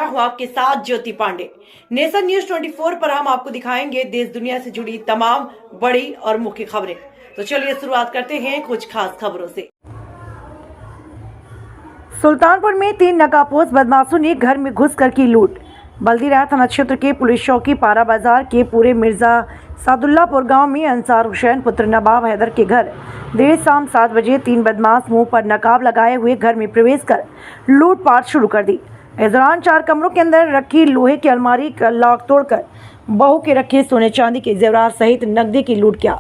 हूं आपके साथ ज्योति पांडे। नेशन न्यूज 24 पर हम आपको दिखाएंगे देश दुनिया से जुड़ी तमाम बड़ी और मुख्य खबरें। तो चलिए शुरुआत करते हैं कुछ खास खबरों से। सुल्तानपुर में 3 नकाबपोश बदमाशों ने घर में घुसकर की लूट। बल्दीराय थाना क्षेत्र के पुलिस चौकी पारा बाजार के पूरे मिर्जा सादुल्लापुर गांव में अंसार हुसैन पुत्र नवाब हैदर के घर देर शाम 7 बजे 3 बदमाश मुंह पर नकाब लगाए हुए घर में प्रवेश कर लूटपाट शुरू कर दी। इस दौरान 4 कमरों के अंदर रखी लोहे की अलमारी का लॉक तोड़कर बहू के रखे सोने चांदी के जेवरात सहित नकदी की लूट किया।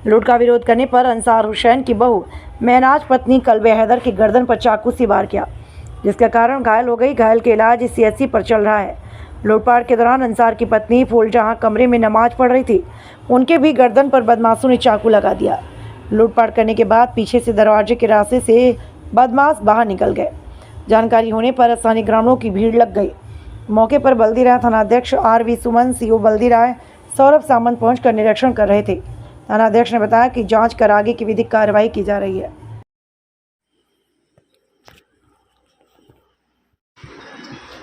लूट का विरोध करने पर अंसार हुसैन की बहू महनाज पत्नी कल्बे हैदर की गर्दन पर चाकू से वार किया, जिसके कारण घायल हो गई। घायल का इलाज CHC पर चल रहा है। लूटपाट के दौरान अंसार की पत्नी फूल जहां कमरे में नमाज पढ़ रही थी, उनके भी गर्दन पर बदमाशों ने चाकू लगा दिया। लूटपाट करने के बाद पीछे से दरवाजे के रास्ते से बदमाश बाहर निकल गए। जानकारी होने पर स्थानीय ग्रामीणों की भीड़ लग गई। मौके पर बल्दीराय थानाध्यक्ष RV सुमन, CO बल्दीराय सौरभ सामंत पहुंचकर निरीक्षण कर रहे थे। थानाध्यक्ष ने बताया कि जांच कर आगे की विधिक कार्रवाई की जा रही है।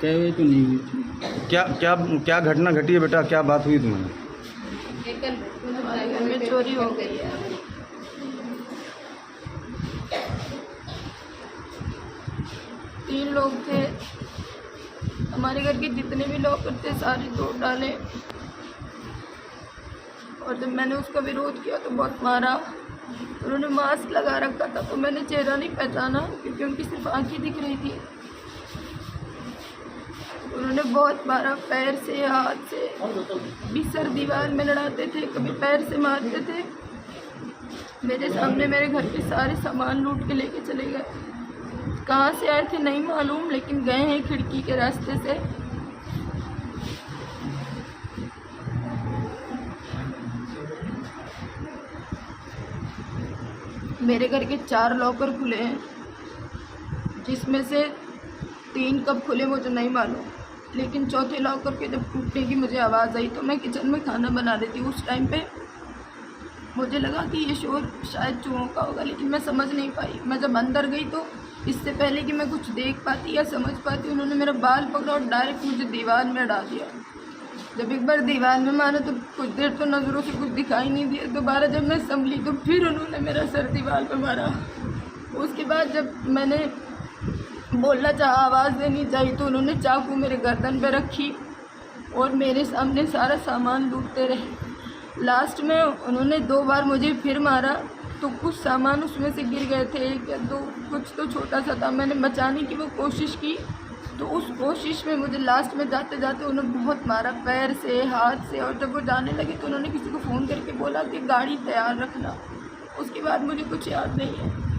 तो नहीं हुई थी। क्या क्या क्या घटना घटी है बेटा? क्या बात हुई तुम्हें? हमारे घर में चोरी हो गई है। तीन लोग थे, हमारे घर के जितने भी लॉकर थे सारे तोड़ डाले, और जब मैंने उसका विरोध किया तो बहुत मारा। उन्होंने मास्क लगा रखा था तो मैंने चेहरा नहीं पहचाना क्योंकि उनकी सिर्फ आंखें दिख रही थी। उन्होंने बहुत मारा, पैर से, हाथ से, बिस्तर दीवार में लड़ाते थे, कभी पैर से मारते थे। मेरे सामने मेरे घर के सारे सामान लूट के लेके चले गए। कहाँ से आए थे नहीं मालूम, लेकिन गए हैं खिड़की के रास्ते से। मेरे घर के 4 लॉकर खुले हैं, जिसमें से 3 कब खुले मुझे नहीं मालूम, लेकिन चौथे लॉकर के जब टूटने की मुझे आवाज़ आई तो मैं किचन में खाना बना रही थी। उस टाइम पे मुझे लगा कि ये शोर शायद चूहों का होगा, लेकिन मैं समझ नहीं पाई। मैं जब अंदर गई तो इससे पहले कि मैं कुछ देख पाती या समझ पाती, उन्होंने मेरा बाल पकड़ा और डायरेक्ट मुझे दीवार में डाल दिया। जब एक बार दीवार में मारा तो कुछ देर तो नज़रों से कुछ दिखाई नहीं दिया। दोबारा जब मैं संभली तो फिर उन्होंने मेरा सर दीवार पर मारा। उसके बाद जब मैंने बोलना चाहा, आवाज़ देनी चाहिए, तो उन्होंने चाकू मेरे गर्दन पे रखी और मेरे सामने सारा सामान लूटते रहे। लास्ट में उन्होंने 2 बार मुझे फिर मारा तो कुछ सामान उसमें से गिर गए थे, 1 या 2, कुछ तो छोटा सा था। मैंने बचाने की वो कोशिश की तो उस कोशिश में मुझे लास्ट में जाते जाते उन्होंने बहुत मारा, पैर से, हाथ से। और जब वो जाने लगे तो उन्होंने किसी को फ़ोन करके बोला कि गाड़ी तैयार रखना। उसके बाद मुझे कुछ याद नहीं है।